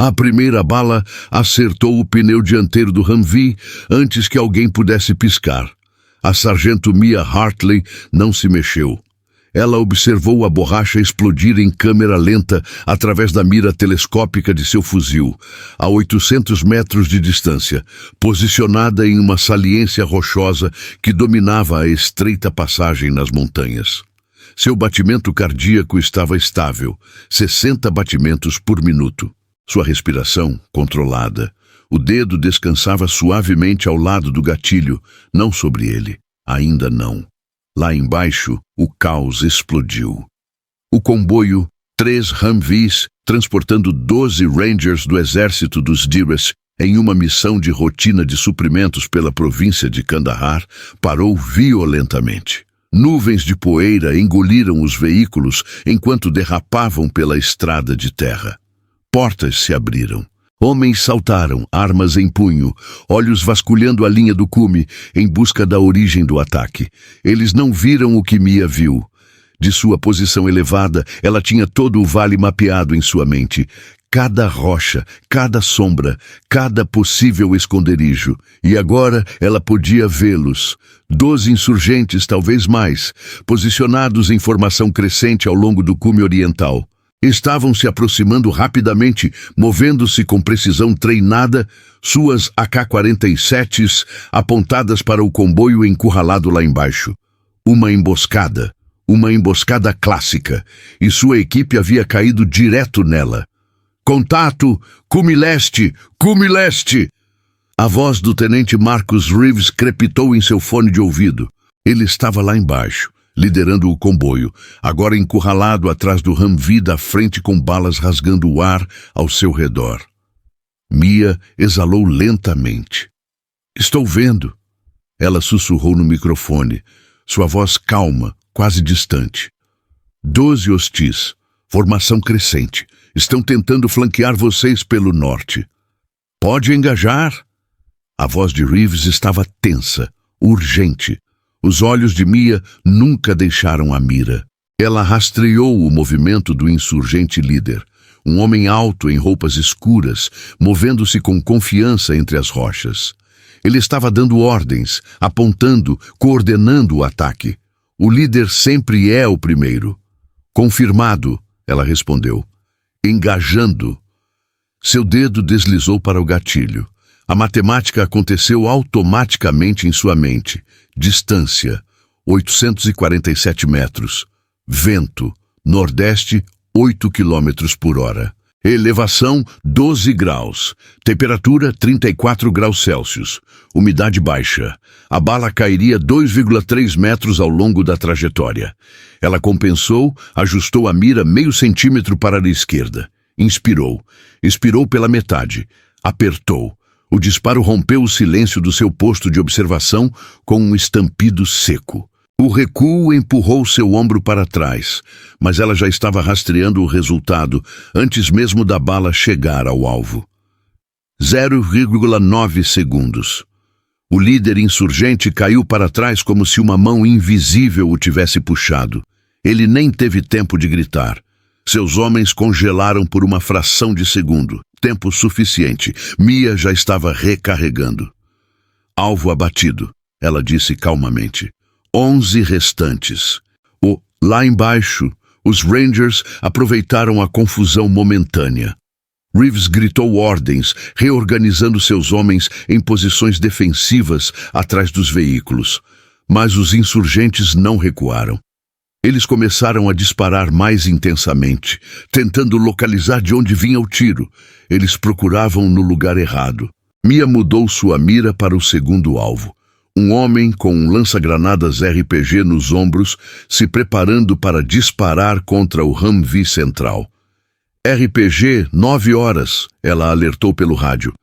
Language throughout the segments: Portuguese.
A primeira bala acertou o pneu dianteiro do Humvee antes que alguém pudesse piscar. A sargento Mia Hartley não se mexeu. Ela observou a borracha explodir em câmera lenta através da mira telescópica de seu fuzil, a 800 metros de distância, posicionada em uma saliência rochosa que dominava a estreita passagem nas montanhas. Seu batimento cardíaco estava estável, 60 batimentos por minuto. Sua respiração, controlada. O dedo descansava suavemente ao lado do gatilho, não sobre ele. Ainda não. Lá embaixo, o caos explodiu. O comboio, 3 Humvees, transportando 12 Rangers do exército dos Diras em uma missão de rotina de suprimentos pela província de Kandahar, parou violentamente. Nuvens de poeira engoliram os veículos enquanto derrapavam pela estrada de terra. Portas se abriram. Homens saltaram, armas em punho, olhos vasculhando a linha do cume em busca da origem do ataque. Eles não viram o que Mia viu. De sua posição elevada, ela tinha todo o vale mapeado em sua mente. Cada rocha, cada sombra, cada possível esconderijo. E agora ela podia vê-los. 12 insurgentes, talvez mais, posicionados em formação crescente ao longo do cume oriental. Estavam se aproximando rapidamente, movendo-se com precisão treinada, suas AK-47s apontadas para o comboio encurralado lá embaixo. Uma emboscada clássica, e sua equipe havia caído direto nela. Contato! Cume leste! Cume leste! A voz do tenente Marcus Reeves crepitou em seu fone de ouvido. Ele estava lá embaixo, liderando o comboio, agora encurralado atrás do Humvee da frente com balas rasgando o ar ao seu redor. Mia exalou lentamente. "Estou vendo." Ela sussurrou no microfone, sua voz calma, quase distante. 12 hostis, formação crescente, estão tentando flanquear vocês pelo norte. "Pode engajar." A voz de Reeves estava tensa, urgente. Os olhos de Mia nunca deixaram a mira. Ela rastreou o movimento do insurgente líder, um homem alto em roupas escuras, movendo-se com confiança entre as rochas. Ele estava dando ordens, apontando, coordenando o ataque. O líder sempre é o primeiro. "Confirmado", ela respondeu. "Engajando." Seu dedo deslizou para o gatilho. A matemática aconteceu automaticamente em sua mente. Distância, 847 metros. Vento, nordeste, 8 km por hora. Elevação, 12 graus. Temperatura, 34 graus Celsius. Umidade baixa. A bala cairia 2,3 metros ao longo da trajetória. Ela compensou, ajustou a mira meio centímetro para a esquerda. Inspirou. Expirou pela metade. Apertou. O disparo rompeu o silêncio do seu posto de observação com um estampido seco. O recuo empurrou seu ombro para trás, mas ela já estava rastreando o resultado antes mesmo da bala chegar ao alvo. 0,9 segundos. O líder insurgente caiu para trás como se uma mão invisível o tivesse puxado. Ele nem teve tempo de gritar. Seus homens congelaram por uma fração de segundo. Tempo suficiente. Mia já estava recarregando. "Alvo abatido", ela disse calmamente. 11 restantes. Lá embaixo, os Rangers aproveitaram a confusão momentânea. Reeves gritou ordens, reorganizando seus homens em posições defensivas atrás dos veículos. Mas os insurgentes não recuaram. Eles começaram a disparar mais intensamente, tentando localizar de onde vinha o tiro. Eles procuravam no lugar errado. Mia mudou sua mira para o segundo alvo. Um homem com um lança-granadas RPG nos ombros, se preparando para disparar contra o Humvee central. "RPG, 9 horas", ela alertou pelo rádio.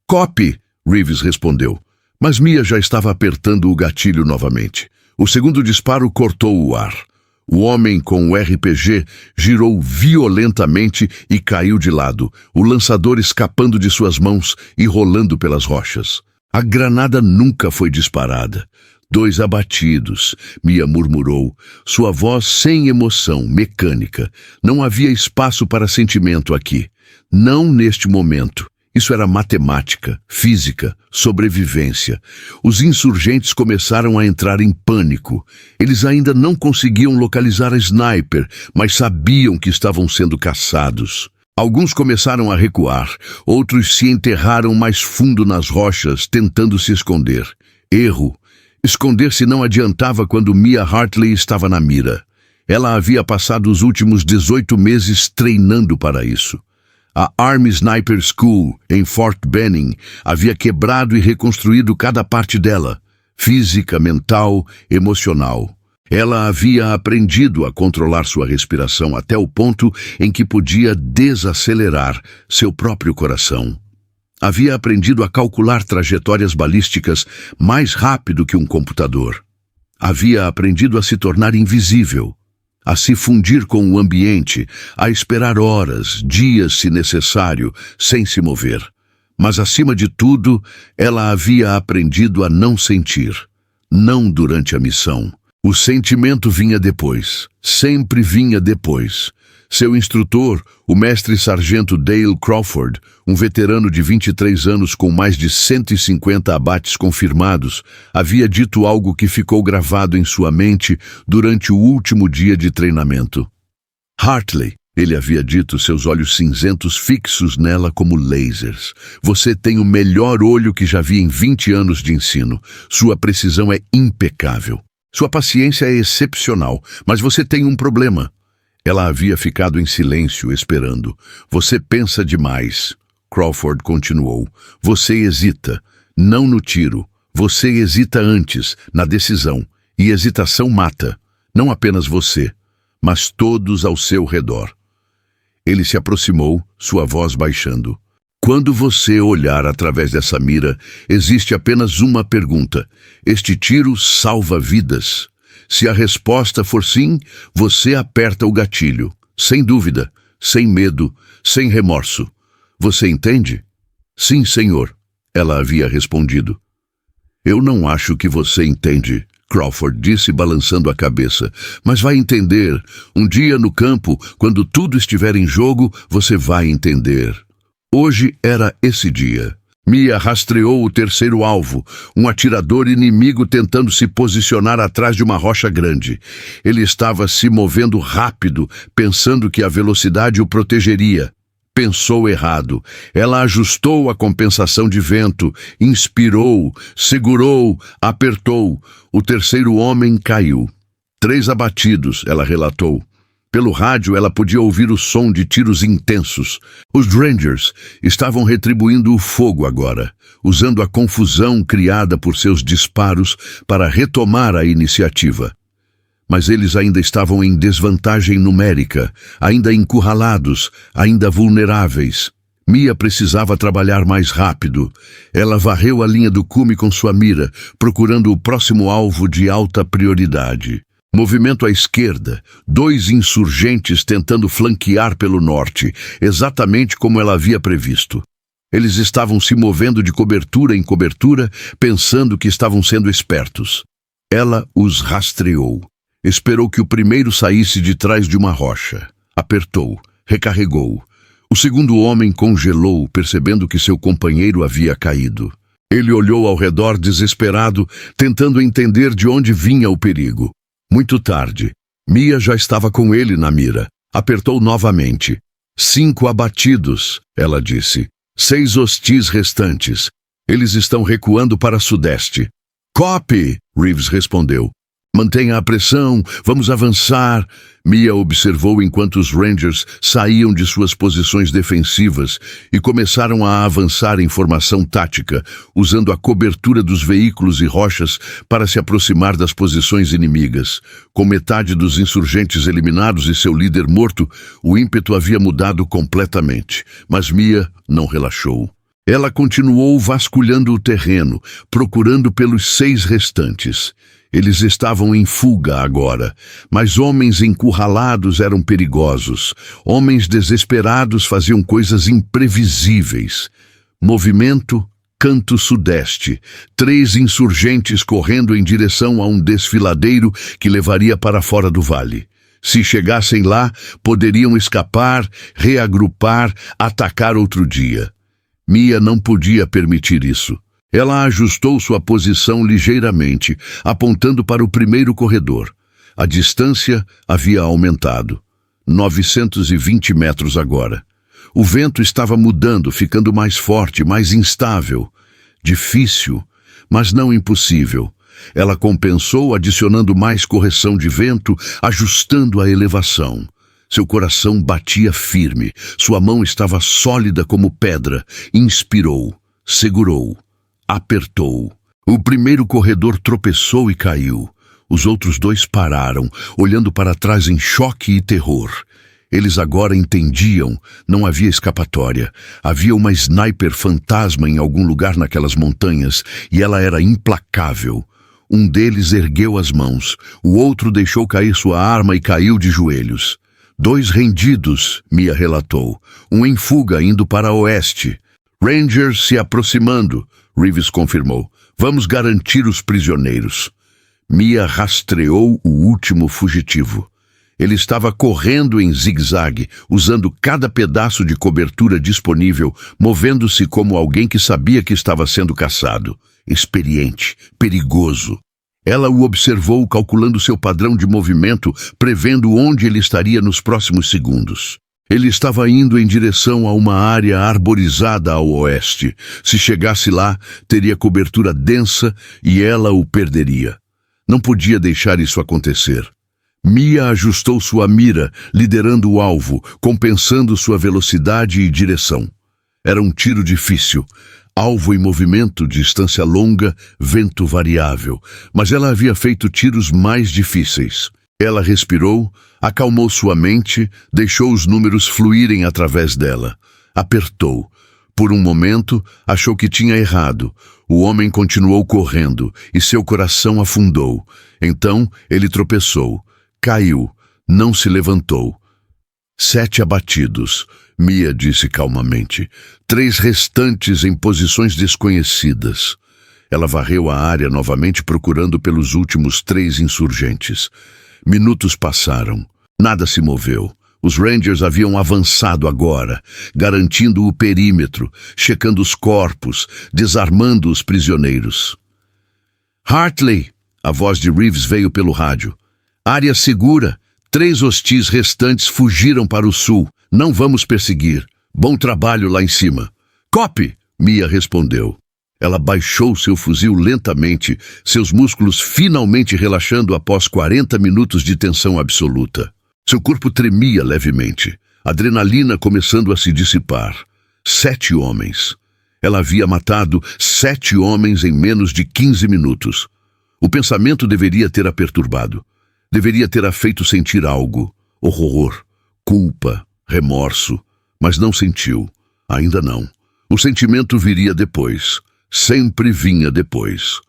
"Copy", Reeves respondeu. Mas Mia já estava apertando o gatilho novamente. O segundo disparo cortou o ar. O homem com o RPG girou violentamente e caiu de lado, o lançador escapando de suas mãos e rolando pelas rochas. A granada nunca foi disparada. 2 abatidos, Mia murmurou, sua voz sem emoção, mecânica. Não havia espaço para sentimento aqui. Não neste momento. Isso era matemática, física, sobrevivência. Os insurgentes começaram a entrar em pânico. Eles ainda não conseguiam localizar a sniper, mas sabiam que estavam sendo caçados. Alguns começaram a recuar, outros se enterraram mais fundo nas rochas, tentando se esconder. Erro. Esconder-se não adiantava quando Mia Hartley estava na mira. Ela havia passado os últimos 18 meses treinando para isso. A Army Sniper School, em Fort Benning, havia quebrado e reconstruído cada parte dela, física, mental, emocional. Ela havia aprendido a controlar sua respiração até o ponto em que podia desacelerar seu próprio coração. Havia aprendido a calcular trajetórias balísticas mais rápido que um computador. Havia aprendido a se tornar invisível, a se fundir com o ambiente, a esperar horas, dias se necessário, sem se mover. Mas, acima de tudo, ela havia aprendido a não sentir, não durante a missão. O sentimento vinha depois, sempre vinha depois. Seu instrutor, o mestre-sargento Dale Crawford, um veterano de 23 anos com mais de 150 abates confirmados, havia dito algo que ficou gravado em sua mente durante o último dia de treinamento. Hartley, ele havia dito, seus olhos cinzentos fixos nela como lasers. Você tem o melhor olho que já vi em 20 anos de ensino. Sua precisão é impecável. Sua paciência é excepcional, mas você tem um problema. Ela havia ficado em silêncio, esperando. Você pensa demais. Crawford continuou. Você hesita, não no tiro. Você hesita antes, na decisão. E hesitação mata. Não apenas você, mas todos ao seu redor. Ele se aproximou, sua voz baixando. Quando você olhar através dessa mira, existe apenas uma pergunta. Este tiro salva vidas? Se a resposta for sim, você aperta o gatilho, sem dúvida, sem medo, sem remorso. Você entende? Sim, senhor, ela havia respondido. Eu não acho que você entende, Crawford disse balançando a cabeça. Mas vai entender. Um dia no campo, quando tudo estiver em jogo, você vai entender. Hoje era esse dia. Mia rastreou o terceiro alvo, um atirador inimigo tentando se posicionar atrás de uma rocha grande. Ele estava se movendo rápido, pensando que a velocidade o protegeria. Pensou errado. Ela ajustou a compensação de vento, inspirou, segurou, apertou. O terceiro homem caiu. 3 abatidos, ela relatou. Pelo rádio, ela podia ouvir o som de tiros intensos. Os Rangers estavam retribuindo o fogo agora, usando a confusão criada por seus disparos para retomar a iniciativa. Mas eles ainda estavam em desvantagem numérica, ainda encurralados, ainda vulneráveis. Mia precisava trabalhar mais rápido. Ela varreu a linha do cume com sua mira, procurando o próximo alvo de alta prioridade. Movimento à esquerda, 2 insurgentes tentando flanquear pelo norte, exatamente como ela havia previsto. Eles estavam se movendo de cobertura em cobertura, pensando que estavam sendo espertos. Ela os rastreou. Esperou que o primeiro saísse de trás de uma rocha. Apertou, recarregou. O segundo homem congelou, percebendo que seu companheiro havia caído. Ele olhou ao redor desesperado, tentando entender de onde vinha o perigo. Muito tarde. Mia já estava com ele na mira. Apertou novamente. 5 abatidos, ela disse. 6 hostis restantes. Eles estão recuando para sudeste. Copy, Reeves respondeu. Mantenha a pressão, vamos avançar. Mia observou enquanto os Rangers saíam de suas posições defensivas e começaram a avançar em formação tática, usando a cobertura dos veículos e rochas para se aproximar das posições inimigas. Com metade dos insurgentes eliminados e seu líder morto, o ímpeto havia mudado completamente. Mas Mia não relaxou. Ela continuou vasculhando o terreno, procurando pelos 6 restantes. Eles estavam em fuga agora, mas homens encurralados eram perigosos. Homens desesperados faziam coisas imprevisíveis. Movimento, canto sudeste. 3 insurgentes correndo em direção a um desfiladeiro que levaria para fora do vale. Se chegassem lá, poderiam escapar, reagrupar, atacar outro dia. Mia não podia permitir isso. Ela ajustou sua posição ligeiramente, apontando para o primeiro corredor. A distância havia aumentado. 920 metros agora. O vento estava mudando, ficando mais forte, mais instável. Difícil, mas não impossível. Ela compensou adicionando mais correção de vento, ajustando a elevação. Seu coração batia firme, sua mão estava sólida como pedra. Inspirou, segurou, apertou. O primeiro corredor tropeçou e caiu. Os outros dois pararam, olhando para trás em choque e terror. Eles agora entendiam, não havia escapatória. Havia uma sniper fantasma em algum lugar naquelas montanhas, e ela era implacável. Um deles ergueu as mãos, o outro deixou cair sua arma e caiu de joelhos. 2 rendidos, Mia relatou. Um em fuga, indo para oeste. Rangers se aproximando, Reeves confirmou. Vamos garantir os prisioneiros. Mia rastreou o último fugitivo. Ele estava correndo em zigue-zague, usando cada pedaço de cobertura disponível, movendo-se como alguém que sabia que estava sendo caçado. Experiente, perigoso. Ela o observou calculando seu padrão de movimento, prevendo onde ele estaria nos próximos segundos. Ele estava indo em direção a uma área arborizada ao oeste. Se chegasse lá, teria cobertura densa e ela o perderia. Não podia deixar isso acontecer. Mia ajustou sua mira, liderando o alvo, compensando sua velocidade e direção. Era um tiro difícil. Alvo em movimento, distância longa, vento variável. Mas ela havia feito tiros mais difíceis. Ela respirou, acalmou sua mente, deixou os números fluírem através dela. Apertou. Por um momento, achou que tinha errado. O homem continuou correndo e seu coração afundou. Então, ele tropeçou. Caiu. Não se levantou. 7 abatidos, Mia disse calmamente. 3 restantes em posições desconhecidas. Ela varreu a área novamente procurando pelos últimos 3 insurgentes. Minutos passaram. Nada se moveu. Os Rangers haviam avançado agora, garantindo o perímetro, checando os corpos, desarmando os prisioneiros. Hartley, a voz de Reeves veio pelo rádio. Área segura. 3 hostis restantes fugiram para o sul. Não vamos perseguir. Bom trabalho lá em cima. Copy, Mia respondeu. Ela baixou seu fuzil lentamente, seus músculos finalmente relaxando após 40 minutos de tensão absoluta. Seu corpo tremia levemente, adrenalina começando a se dissipar. 7 homens. Ela havia matado 7 homens em menos de 15 minutos. O pensamento deveria ter a perturbado. Deveria ter a feito sentir algo. Horror, culpa, remorso. Mas não sentiu. Ainda não. O sentimento viria depois. Sempre vinha depois.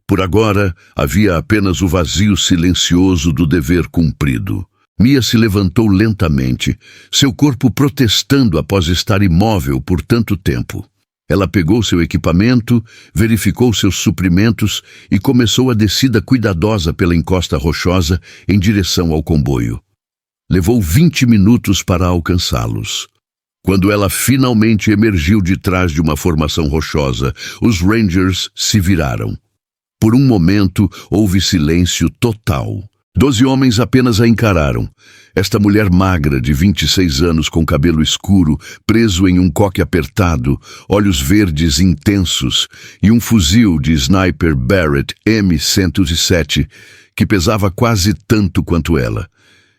Por agora, havia apenas o vazio silencioso do dever cumprido. Mia se levantou lentamente, seu corpo protestando após estar imóvel por tanto tempo. Ela pegou seu equipamento, verificou seus suprimentos e começou a descida cuidadosa pela encosta rochosa em direção ao comboio. Levou 20 minutos para alcançá-los. Quando ela finalmente emergiu de trás de uma formação rochosa, os Rangers se viraram. Por um momento, houve silêncio total. 12 homens apenas a encararam. Esta mulher magra, de 26 anos, com cabelo escuro, preso em um coque apertado, olhos verdes intensos e um fuzil de sniper Barrett M107, que pesava quase tanto quanto ela.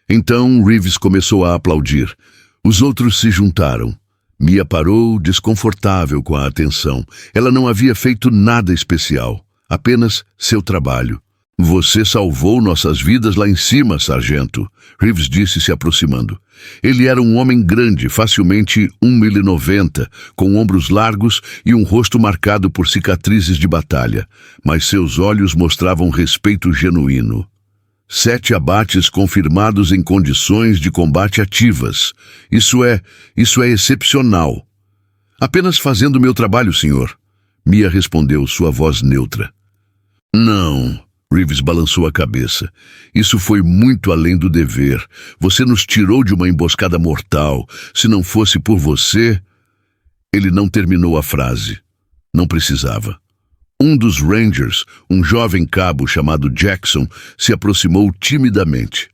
Então Reeves começou a aplaudir. Os outros se juntaram. Mia parou, desconfortável com a atenção. Ela não havia feito nada especial, apenas seu trabalho. Você salvou nossas vidas lá em cima, sargento, Reeves disse se aproximando. Ele era um homem grande, facilmente 1,90 m, com ombros largos e um rosto marcado por cicatrizes de batalha, mas seus olhos mostravam respeito genuíno. 7 abates confirmados em condições de combate ativas. Isso é excepcional. Apenas fazendo meu trabalho, senhor. Mia respondeu, sua voz neutra. Não. Reeves balançou a cabeça. Isso foi muito além do dever. Você nos tirou de uma emboscada mortal. Se não fosse por você... Ele não terminou a frase. Não precisava. Um dos Rangers, um jovem cabo chamado Jackson, se aproximou timidamente.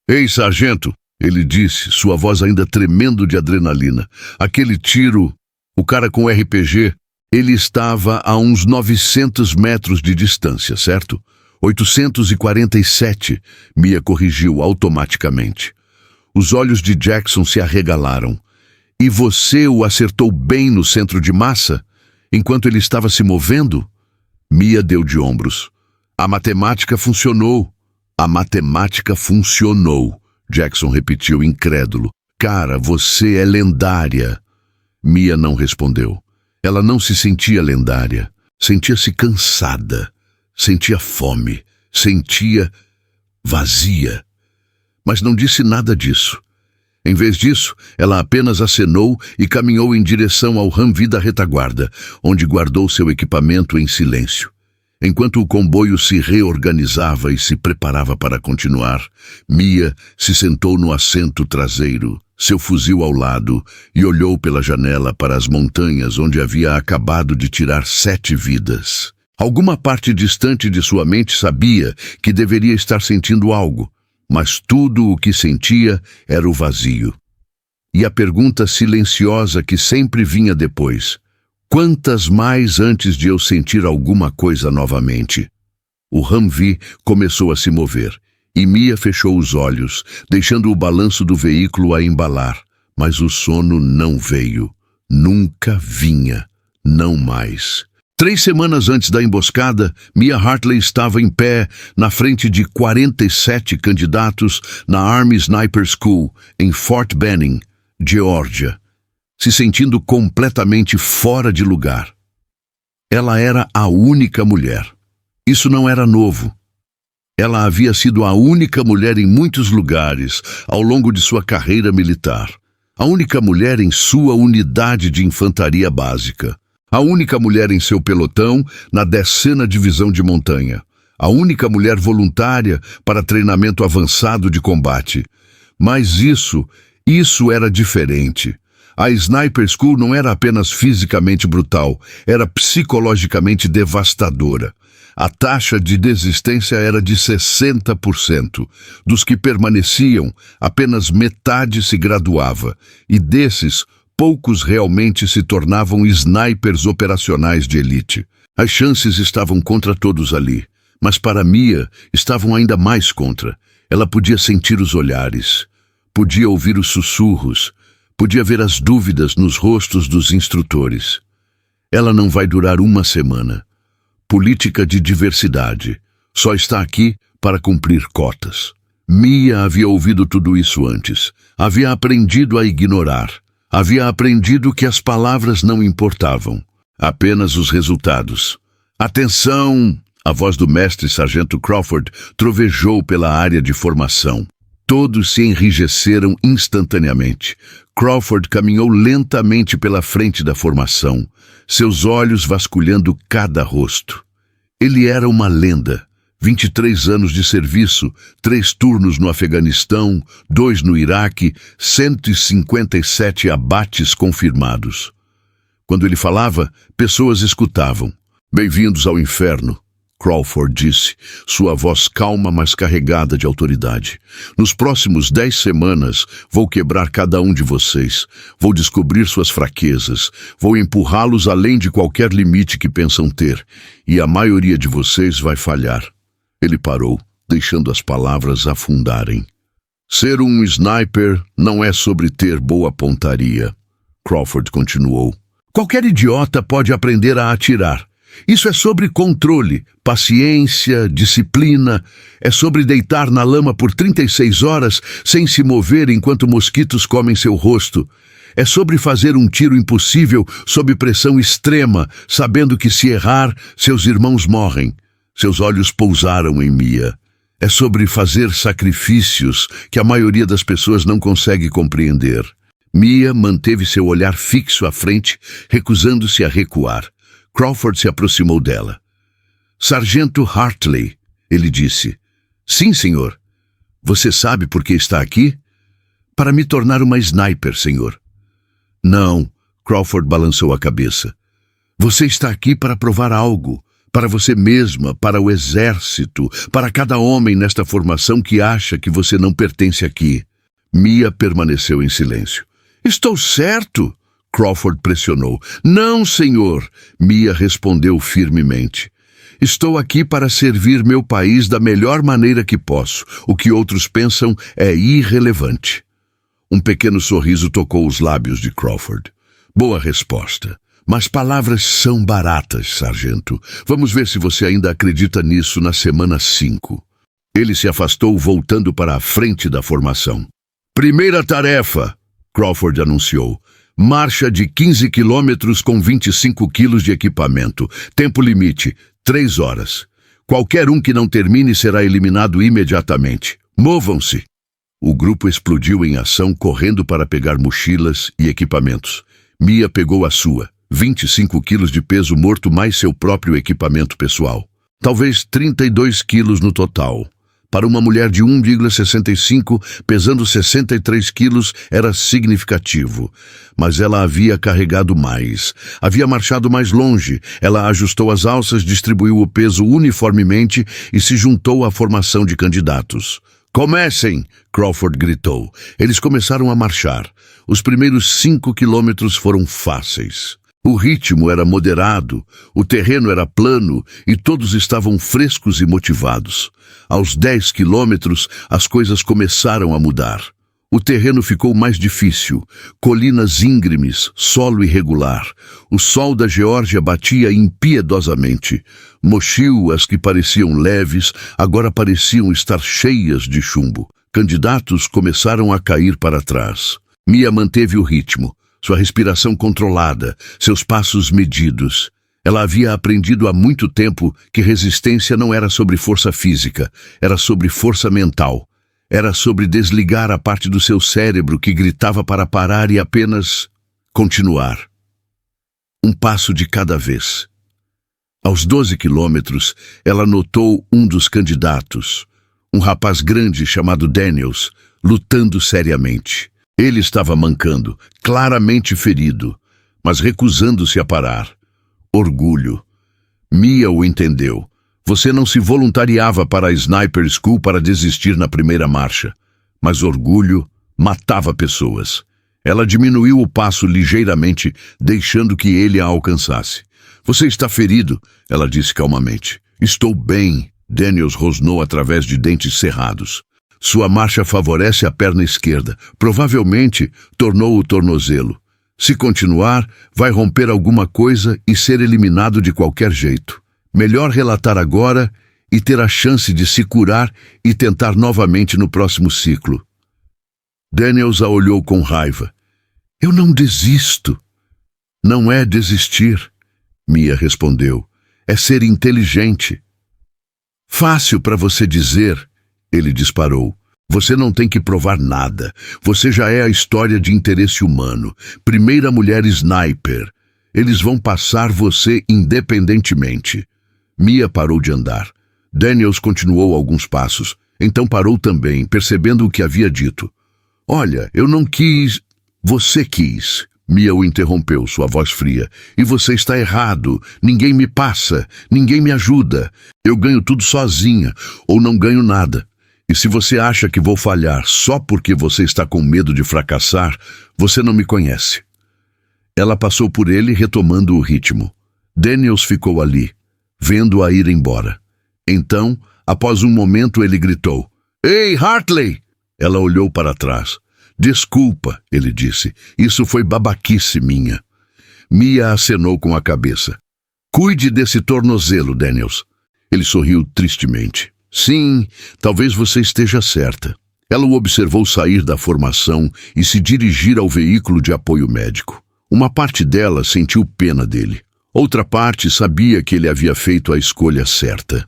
Ei, sargento, ele disse, sua voz ainda tremendo de adrenalina. Aquele tiro, o cara com RPG, ele estava a uns 900 metros de distância, certo? 847, Mia corrigiu automaticamente. Os olhos de Jackson se arregalaram. E você o acertou bem no centro de massa, enquanto ele estava se movendo? Mia deu de ombros. A matemática funcionou. A matemática funcionou, Jackson repetiu incrédulo. Cara, você é lendária. Mia não respondeu. Ela não se sentia lendária. Sentia-se cansada. Sentia fome. Sentia vazia. Mas não disse nada disso. Em vez disso, ela apenas acenou e caminhou em direção ao Humvee da retaguarda, onde guardou seu equipamento em silêncio. Enquanto o comboio se reorganizava e se preparava para continuar, Mia se sentou no assento traseiro, seu fuzil ao lado, e olhou pela janela para as montanhas onde havia acabado de tirar 7 vidas. Alguma parte distante de sua mente sabia que deveria estar sentindo algo, mas tudo o que sentia era o vazio. E a pergunta silenciosa que sempre vinha depois: quantas mais antes de eu sentir alguma coisa novamente? O Humvee começou a se mover, e Mia fechou os olhos, deixando o balanço do veículo a embalar. Mas o sono não veio. Nunca vinha. Não mais. 3 semanas antes da emboscada, Mia Hartley estava em pé na frente de 47 candidatos na Army Sniper School, em Fort Benning, Geórgia, se sentindo completamente fora de lugar. Ela era a única mulher. Isso não era novo. Ela havia sido a única mulher em muitos lugares ao longo de sua carreira militar. A única mulher em sua unidade de infantaria básica. A única mulher em seu pelotão na 10ª Divisão de Montanha. A única mulher voluntária para treinamento avançado de combate. Mas isso era diferente. A Sniper School não era apenas fisicamente brutal, era psicologicamente devastadora. A taxa de desistência era de 60%. Dos que permaneciam, apenas metade se graduava, e desses, poucos realmente se tornavam snipers operacionais de elite. As chances estavam contra todos ali, mas para Mia estavam ainda mais contra. Ela podia sentir os olhares, podia ouvir os sussurros, podia ver as dúvidas nos rostos dos instrutores. Ela não vai durar 1 semana. Política de diversidade. Só está aqui para cumprir cotas. Mia havia ouvido tudo isso antes. Havia aprendido a ignorar. Havia aprendido que as palavras não importavam. Apenas os resultados. Atenção! A voz do mestre sargento Crawford trovejou pela área de formação. Todos se enrijeceram instantaneamente. Crawford caminhou lentamente pela frente da formação, seus olhos vasculhando cada rosto. Ele era uma lenda. 23 anos de serviço, 3 turnos no Afeganistão, 2 no Iraque, 157 abates confirmados. Quando ele falava, pessoas escutavam. Bem-vindos ao inferno, Crawford disse, sua voz calma, mas carregada de autoridade. Nos próximos 10 semanas, vou quebrar cada um de vocês. Vou descobrir suas fraquezas. Vou empurrá-los além de qualquer limite que pensam ter. E a maioria de vocês vai falhar. Ele parou, deixando as palavras afundarem. Ser um sniper não é sobre ter boa pontaria. Crawford continuou. Qualquer idiota pode aprender a atirar. Isso é sobre controle, paciência, disciplina. É sobre deitar na lama por 36 horas sem se mover enquanto mosquitos comem seu rosto. É sobre fazer um tiro impossível sob pressão extrema, sabendo que se errar, seus irmãos morrem. Seus olhos pousaram em Mia. É sobre fazer sacrifícios que a maioria das pessoas não consegue compreender. Mia manteve seu olhar fixo à frente, recusando-se a recuar. Crawford se aproximou dela. Sargento Hartley, Ele disse: Sim, senhor. Você sabe por que está aqui? Para me tornar uma sniper, senhor. Não, Crawford balançou a cabeça. Você está aqui para provar algo. Para você mesma, para o exército, para cada homem nesta formação que acha que você não pertence aqui. Mia permaneceu em silêncio. Estou certo? Crawford pressionou. Não, senhor, Mia respondeu firmemente. Estou aqui para servir meu país da melhor maneira que posso. O que outros pensam é irrelevante. Um pequeno sorriso tocou os lábios de Crawford. Boa resposta. Mas palavras são baratas, sargento. Vamos ver se você ainda acredita nisso na semana 5. Ele se afastou, voltando para a frente da formação. Primeira tarefa, Crawford anunciou. Marcha de 15 quilômetros com 25 quilos de equipamento. Tempo limite, 3 horas. Qualquer um que não termine será eliminado imediatamente. Movam-se. O grupo explodiu em ação, correndo para pegar mochilas e equipamentos. Mia pegou a sua. 25 quilos de peso morto mais seu próprio equipamento pessoal. Talvez 32 quilos no total. Para uma mulher de 1,65, pesando 63 quilos, era significativo. Mas ela havia carregado mais. Havia marchado mais longe. Ela ajustou as alças, distribuiu o peso uniformemente e se juntou à formação de candidatos. Comecem! Crawford gritou. Eles começaram a marchar. Os primeiros 5 quilômetros foram fáceis. O ritmo era moderado, o terreno era plano e todos estavam frescos e motivados. Aos 10 quilômetros, as coisas começaram a mudar. O terreno ficou mais difícil, colinas íngremes, solo irregular. O sol da Geórgia batia impiedosamente. Mochilas que pareciam leves, agora pareciam estar cheias de chumbo. Candidatos começaram a cair para trás. Mia manteve o ritmo. Sua respiração controlada, seus passos medidos. Ela havia aprendido há muito tempo que resistência não era sobre força física, era sobre força mental. Era sobre desligar a parte do seu cérebro que gritava para parar e apenas continuar. Um passo de cada vez. Aos 12 quilômetros, ela notou um dos candidatos, um rapaz grande chamado Daniels, lutando seriamente. Ele estava mancando, claramente ferido, mas recusando-se a parar. Orgulho. Mia o entendeu. Você não se voluntariava para a Sniper School para desistir na primeira marcha. Mas orgulho matava pessoas. Ela diminuiu o passo ligeiramente, deixando que ele a alcançasse. Você está ferido, ela disse calmamente. Estou bem, Daniels rosnou através de dentes cerrados. Sua marcha favorece a perna esquerda. Provavelmente tornou o tornozelo. Se continuar, vai romper alguma coisa e ser eliminado de qualquer jeito. Melhor relatar agora e ter a chance de se curar e tentar novamente no próximo ciclo. Daniels a olhou com raiva. Eu não desisto. Não é desistir, Mia respondeu. É ser inteligente. Fácil para você dizer. Ele disparou. Você não tem que provar nada. Você já é a história de interesse humano. Primeira mulher sniper. Eles vão passar você independentemente. Mia parou de andar. Daniels continuou alguns passos. Então parou também, percebendo o que havia dito. Olha, eu não quis... Você quis. Mia o interrompeu, sua voz fria. E você está errado. Ninguém me passa. Ninguém me ajuda. Eu ganho tudo sozinha. Ou não ganho nada. E se você acha que vou falhar só porque você está com medo de fracassar, você não me conhece. Ela passou por ele, retomando o ritmo. Daniels ficou ali, vendo-a ir embora. Então, após um momento, ele gritou. Ei, Hartley! Ela olhou para trás. Desculpa, ele disse. Isso foi babaquice minha. Mia acenou com a cabeça. Cuide desse tornozelo, Daniels. Ele sorriu tristemente. Sim, talvez você esteja certa. Ela o observou sair da formação e se dirigir ao veículo de apoio médico. Uma parte dela sentiu pena dele. Outra parte sabia que ele havia feito a escolha certa.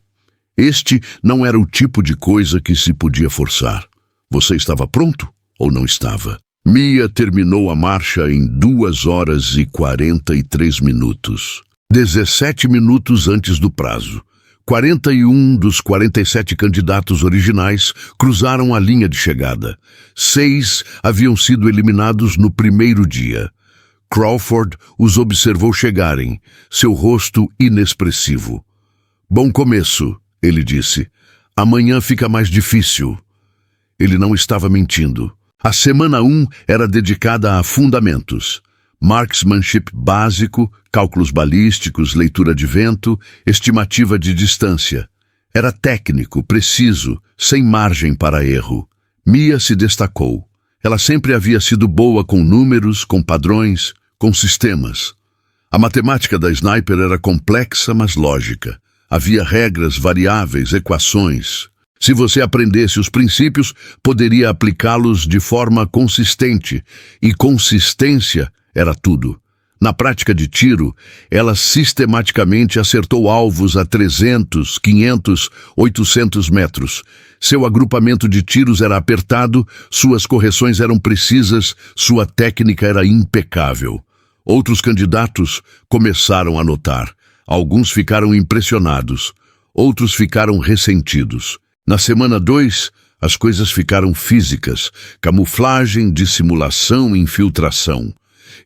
Este não era o tipo de coisa que se podia forçar. Você estava pronto ou não estava? Mia terminou a marcha em 2 horas e 43 minutos. 17 minutos antes do prazo. 41 dos 47 candidatos originais cruzaram a linha de chegada. 6 haviam sido eliminados no primeiro dia. Crawford os observou chegarem, seu rosto inexpressivo. "Bom começo", ele disse. "Amanhã fica mais difícil." Ele não estava mentindo. A semana 1 era dedicada a fundamentos. Marksmanship básico, cálculos balísticos, leitura de vento, estimativa de distância. Era técnico, preciso, sem margem para erro. Mia se destacou. Ela sempre havia sido boa com números, com padrões, com sistemas. A matemática da sniper era complexa, mas lógica. Havia regras, variáveis, equações. Se você aprendesse os princípios, poderia aplicá-los de forma consistente. E consistência era tudo. Na prática de tiro, ela sistematicamente acertou alvos a 300, 500, 800 metros. Seu agrupamento de tiros era apertado, suas correções eram precisas, sua técnica era impecável. Outros candidatos começaram a notar. Alguns ficaram impressionados, outros ficaram ressentidos. Na semana 2, as coisas ficaram físicas, camuflagem, dissimulação, infiltração.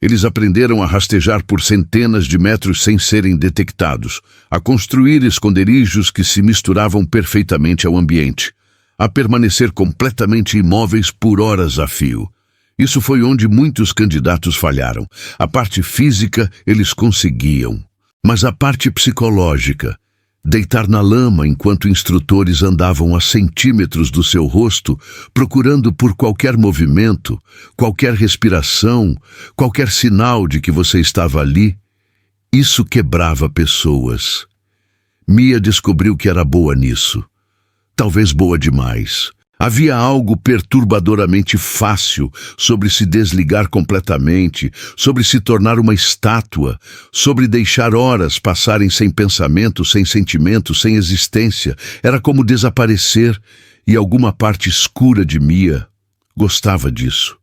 Eles aprenderam a rastejar por centenas de metros sem serem detectados, a construir esconderijos que se misturavam perfeitamente ao ambiente, a permanecer completamente imóveis por horas a fio. Isso foi onde muitos candidatos falharam. A parte física eles conseguiam, mas a parte psicológica, deitar na lama enquanto instrutores andavam a centímetros do seu rosto, procurando por qualquer movimento, qualquer respiração, qualquer sinal de que você estava ali, isso quebrava pessoas. Mia descobriu que era boa nisso. Talvez boa demais. Havia algo perturbadoramente fácil sobre se desligar completamente, sobre se tornar uma estátua, sobre deixar horas passarem sem pensamento, sem sentimento, sem existência. Era como desaparecer, e alguma parte escura de Mia gostava disso.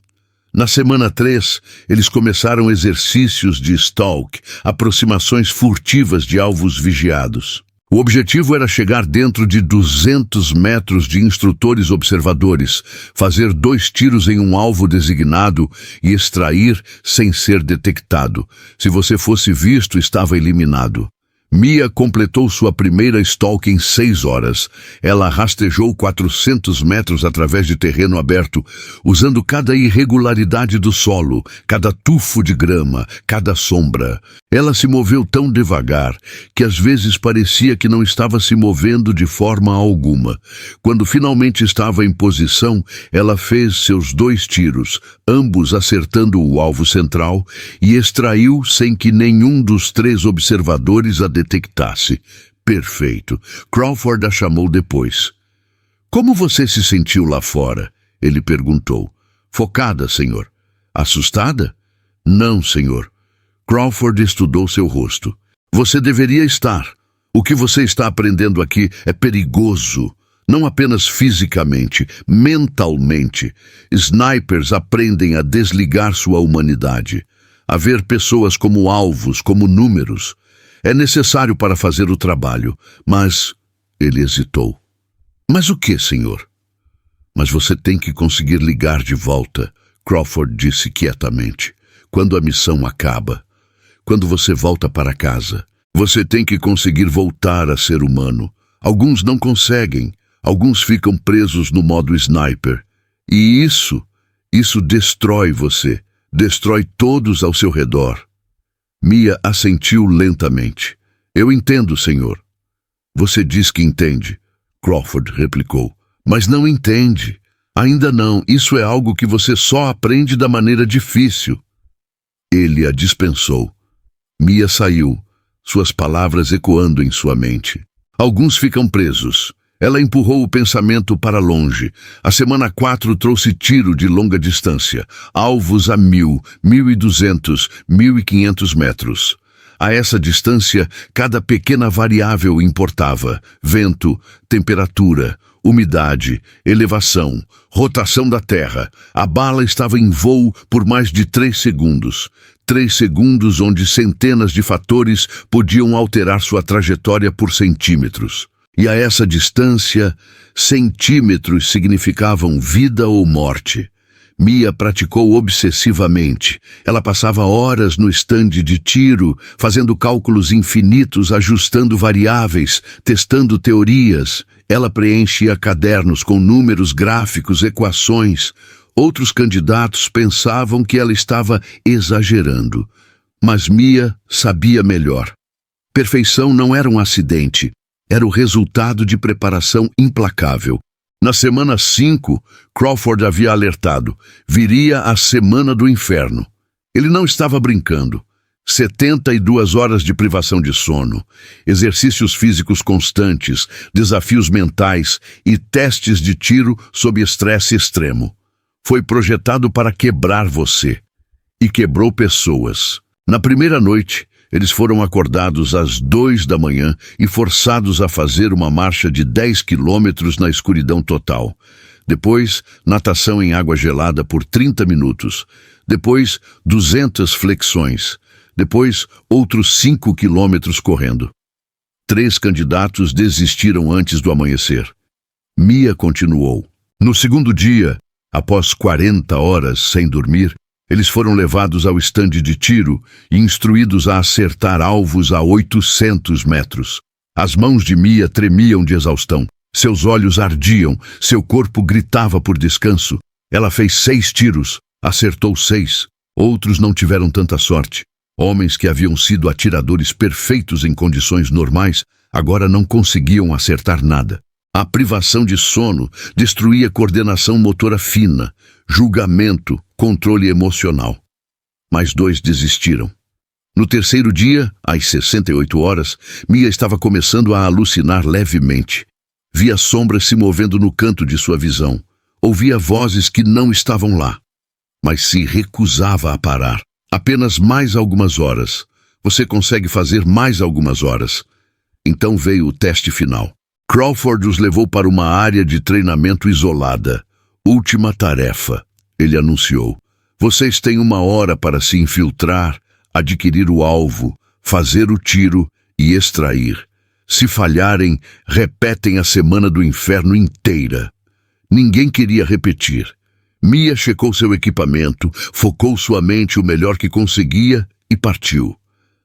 Na semana 3, eles começaram exercícios de stalk, aproximações furtivas de alvos vigiados. O objetivo era chegar dentro de 200 metros de instrutores observadores, fazer 2 tiros em um alvo designado e extrair sem ser detectado. Se você fosse visto, estava eliminado. Mia completou sua primeira stalk em 6 horas. Ela rastejou 400 metros através de terreno aberto, usando cada irregularidade do solo, cada tufo de grama, cada sombra. Ela se moveu tão devagar que às vezes parecia que não estava se movendo de forma alguma. Quando finalmente estava em posição, ela fez seus 2 tiros, ambos acertando o alvo central, e extraiu sem que nenhum dos 3 observadores a detectasse. Perfeito. Crawford a chamou depois. "Como você se sentiu lá fora?" ele perguntou. "Focada, senhor." "Assustada?" "Não, senhor." Crawford estudou seu rosto. "Você deveria estar. O que você está aprendendo aqui é perigoso. Não apenas fisicamente, mentalmente. Snipers aprendem a desligar sua humanidade, a ver pessoas como alvos, como números. É necessário para fazer o trabalho, mas..." Ele hesitou. "Mas o que, senhor?" "Mas você tem que conseguir ligar de volta", Crawford disse quietamente. "Quando a missão acaba, quando você volta para casa, você tem que conseguir voltar a ser humano. Alguns não conseguem, alguns ficam presos no modo sniper. E isso destrói você, destrói todos ao seu redor." Mia assentiu lentamente. "Eu entendo, senhor." "Você diz que entende", Crawford replicou. "Mas não entende. Ainda não. Isso é algo que você só aprende da maneira difícil." Ele a dispensou. Mia saiu, suas palavras ecoando em sua mente. "Alguns ficam presos." Ela empurrou o pensamento para longe. A semana 4 trouxe tiro de longa distância, alvos a 1.000, 1.200, 1.500 metros. A essa distância, cada pequena variável importava: vento, temperatura, umidade, elevação, rotação da terra. A bala estava em voo por mais de 3 segundos. 3 segundos onde centenas de fatores podiam alterar sua trajetória por centímetros. E a essa distância, centímetros significavam vida ou morte. Mia praticou obsessivamente. Ela passava horas no estande de tiro, fazendo cálculos infinitos, ajustando variáveis, testando teorias. Ela preenchia cadernos com números, gráficos, equações. Outros candidatos pensavam que ela estava exagerando. Mas Mia sabia melhor. Perfeição não era um acidente. Era o resultado de preparação implacável. Na semana 5, Crawford havia alertado. Viria a semana do inferno. Ele não estava brincando. 72 horas de privação de sono, exercícios físicos constantes, desafios mentais e testes de tiro sob estresse extremo. Foi projetado para quebrar você. E quebrou pessoas. Na primeira noite, eles foram acordados às 2 da manhã e forçados a fazer uma marcha de 10 quilômetros na escuridão total. Depois, natação em água gelada por 30 minutos. Depois, 200 flexões. Depois, outros 5 quilômetros correndo. 3 candidatos desistiram antes do amanhecer. Mia continuou. No segundo dia, após 40 horas sem dormir, eles foram levados ao estande de tiro e instruídos a acertar alvos a 800 metros. As mãos de Mia tremiam de exaustão. Seus olhos ardiam, seu corpo gritava por descanso. Ela fez 6 tiros, acertou 6. Outros não tiveram tanta sorte. Homens que haviam sido atiradores perfeitos em condições normais, agora não conseguiam acertar nada. A privação de sono destruía coordenação motora fina, julgamento, controle emocional. Mas 2 desistiram. No terceiro dia, às 68 horas, Mia estava começando a alucinar levemente. Via sombras se movendo no canto de sua visão. Ouvia vozes que não estavam lá. Mas se recusava a parar. Apenas mais algumas horas. Você consegue fazer mais algumas horas. Então veio o teste final. Crawford os levou para uma área de treinamento isolada. Última tarefa, ele anunciou. Vocês têm 1 hora para se infiltrar, adquirir o alvo, fazer o tiro e extrair. Se falharem, repetem a semana do inferno inteira. Ninguém queria repetir. Mia checou seu equipamento, focou sua mente o melhor que conseguia e partiu.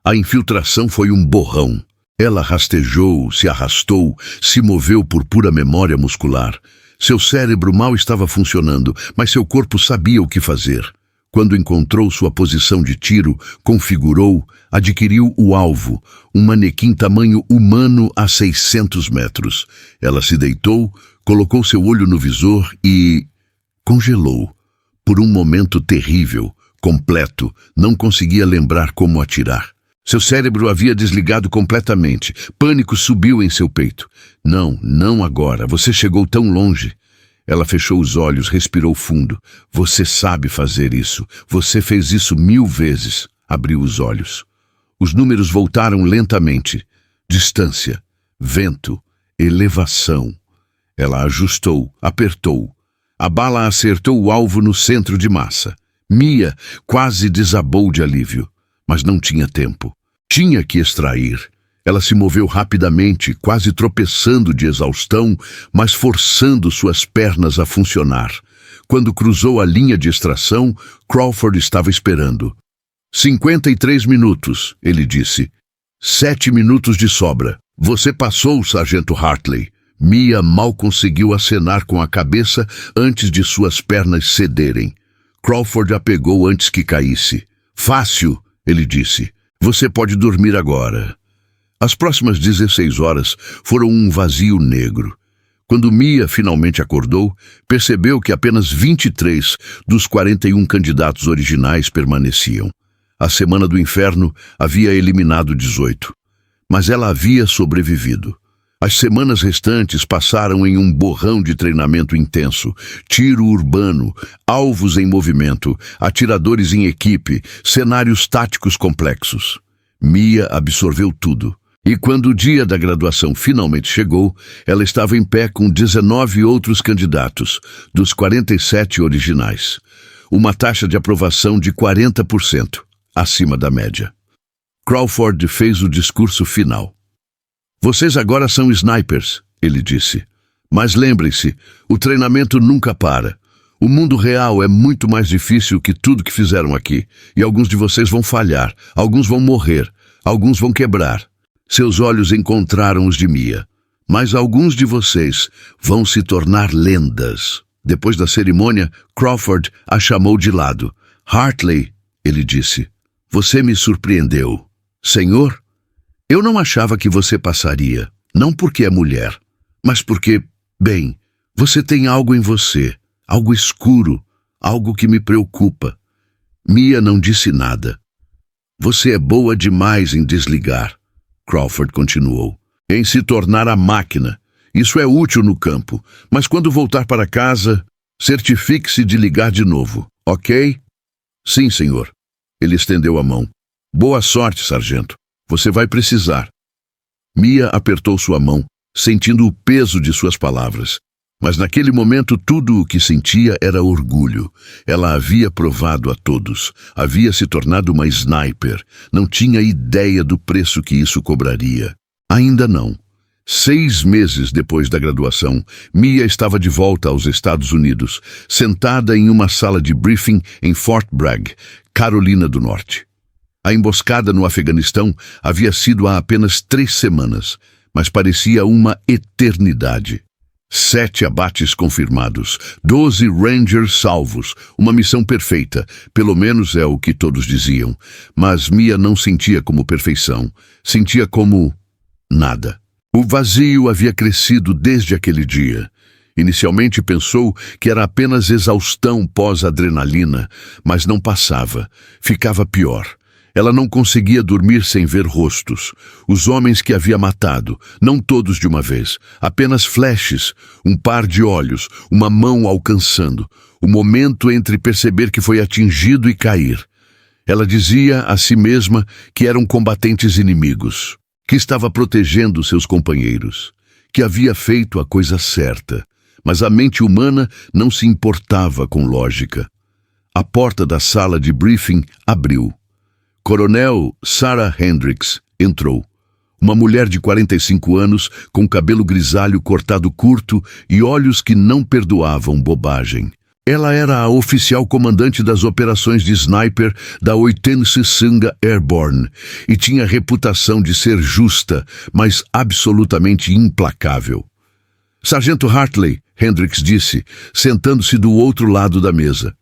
A infiltração foi um borrão. Ela rastejou, se arrastou, se moveu por pura memória muscular. Seu cérebro mal estava funcionando, mas seu corpo sabia o que fazer. Quando encontrou sua posição de tiro, configurou, adquiriu o alvo, um manequim tamanho humano a 600 metros. Ela se deitou, colocou seu olho no visor e congelou. Por um momento terrível, completo, não conseguia lembrar como atirar. Seu cérebro havia desligado completamente. Pânico subiu em seu peito. Não agora. Você chegou tão longe. Ela fechou os olhos, respirou fundo. Você sabe fazer isso. Você fez isso 1000 vezes. Abriu os olhos. Os números voltaram lentamente. Distância, vento, elevação. Ela ajustou, apertou. A bala acertou o alvo no centro de massa. Mia quase desabou de alívio. Mas não tinha tempo. Tinha que extrair. Ela se moveu rapidamente, quase tropeçando de exaustão, mas forçando suas pernas a funcionar. Quando cruzou a linha de extração, Crawford estava esperando. 53 minutos, ele disse. 7 minutos de sobra. Você passou, Sargento Hartley. Mia mal conseguiu acenar com a cabeça antes de suas pernas cederem. Crawford a pegou antes que caísse. Fácil, ele disse. Você pode dormir agora. As próximas 16 horas foram um vazio negro. Quando Mia finalmente acordou, percebeu que apenas 23 dos 41 candidatos originais permaneciam. A semana do inferno havia eliminado 18. Mas ela havia sobrevivido. As semanas restantes passaram em um borrão de treinamento intenso, tiro urbano, alvos em movimento, atiradores em equipe, cenários táticos complexos. Mia absorveu tudo. E quando o dia da graduação finalmente chegou, ela estava em pé com 19 outros candidatos, dos 47 originais. Uma taxa de aprovação de 40%. acima da média. Crawford fez o discurso final. Vocês agora são snipers, ele disse. Mas lembrem-se, o treinamento nunca para. O mundo real é muito mais difícil que tudo que fizeram aqui. E alguns de vocês vão falhar, alguns vão morrer, alguns vão quebrar. Seus olhos encontraram os de Mia. Mas alguns de vocês vão se tornar lendas. Depois da cerimônia, Crawford a chamou de lado. Hartley, ele disse, você me surpreendeu. Senhor, eu não achava que você passaria. Não porque é mulher, mas porque, bem, você tem algo em você. Algo escuro, algo que me preocupa. Mia não disse nada. Você é boa demais em desligar, Crawford continuou. Em se tornar a máquina. Isso é útil no campo, mas quando voltar para casa, certifique-se de ligar de novo, ok? Sim, senhor. Ele estendeu a mão. Boa sorte, sargento. Você vai precisar. Mia apertou sua mão, sentindo o peso de suas palavras. Mas naquele momento tudo o que sentia era orgulho. Ela havia provado a todos. Havia se tornado uma sniper. Não tinha ideia do preço que isso cobraria. Ainda não. 6 meses depois da graduação, Mia estava de volta aos Estados Unidos, sentada em uma sala de briefing em Fort Bragg, Carolina do Norte. A emboscada no Afeganistão havia sido há apenas 3 semanas, mas parecia uma eternidade. 7 abates confirmados, 12 Rangers salvos, uma missão perfeita, pelo menos é o que todos diziam. Mas Mia não sentia como perfeição, sentia como nada. O vazio havia crescido desde aquele dia. Inicialmente pensou que era apenas exaustão pós-adrenalina, mas não passava, ficava pior. Ela não conseguia dormir sem ver rostos. Os homens que havia matado, não todos de uma vez, apenas flashes, um par de olhos, uma mão alcançando. O momento entre perceber que foi atingido e cair. Ela dizia a si mesma que eram combatentes inimigos, que estava protegendo seus companheiros, que havia feito a coisa certa. Mas a mente humana não se importava com lógica. A porta da sala de briefing abriu. Coronel Sarah Hendricks entrou. Uma mulher de 45 anos, com cabelo grisalho cortado curto e olhos que não perdoavam bobagem. Ela era a oficial comandante das operações de sniper da 82ª Airborne e tinha reputação de ser justa, mas absolutamente implacável. Sargento Hartley, Hendricks disse, sentando-se do outro lado da mesa.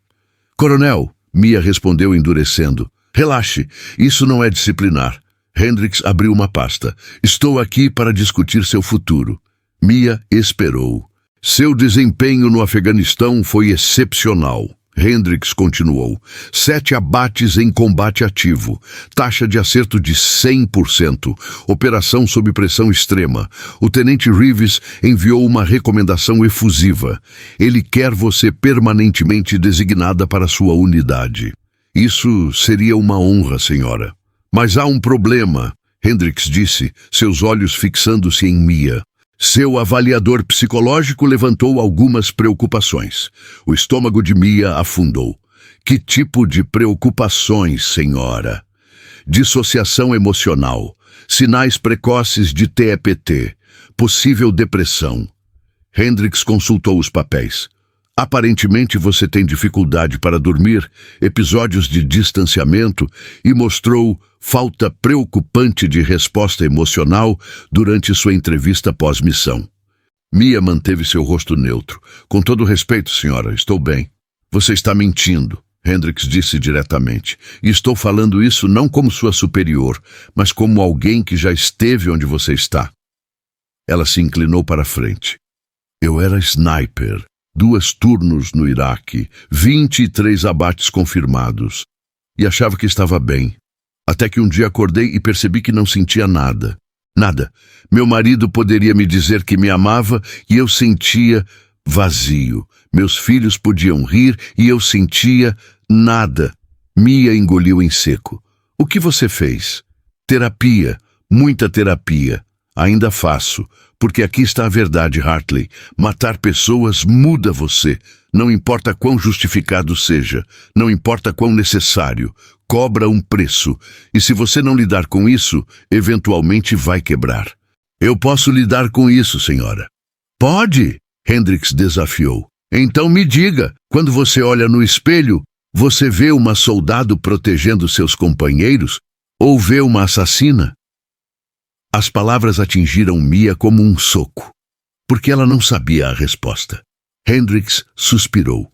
Coronel, Mia respondeu endurecendo. Relaxe, isso não é disciplinar. Hendricks abriu uma pasta. Estou aqui para discutir seu futuro. Mia esperou. Seu desempenho no Afeganistão foi excepcional. Hendricks continuou. 7 abates em combate ativo. Taxa de acerto de 100%. Operação sob pressão extrema. O tenente Reeves enviou uma recomendação efusiva. Ele quer você permanentemente designada para sua unidade. Isso seria uma honra, senhora. Mas há um problema, Hendricks disse, seus olhos fixando-se em Mia. Seu avaliador psicológico levantou algumas preocupações. O estômago de Mia afundou. Que tipo de preocupações, senhora? Dissociação emocional, sinais precoces de TEPT, possível depressão. Hendricks consultou os papéis. Aparentemente você tem dificuldade para dormir, episódios de distanciamento e mostrou falta preocupante de resposta emocional durante sua entrevista pós-missão. Mia manteve seu rosto neutro. Com todo respeito, senhora, estou bem. Você está mentindo, Hendricks disse diretamente. E estou falando isso não como sua superior, mas como alguém que já esteve onde você está. Ela se inclinou para a frente. Eu era sniper. 2 turnos no Iraque, 23 abates confirmados. E achava que estava bem. Até que um dia acordei e percebi que não sentia nada. Nada. Meu marido poderia me dizer que me amava e eu sentia vazio. Meus filhos podiam rir e eu sentia nada. Mia engoliu em seco. O que você fez? Terapia. Muita terapia. Ainda faço. Porque aqui está a verdade, Hartley. Matar pessoas muda você. Não importa quão justificado seja. Não importa quão necessário. cobra um preço, e se você não lidar com isso, eventualmente vai quebrar. Eu posso lidar com isso, senhora. Pode? Hendricks desafiou. Então me diga, quando você olha no espelho, você vê uma soldado protegendo seus companheiros ou vê uma assassina? As palavras atingiram Mia como um soco, porque ela não sabia a resposta. Hendricks suspirou.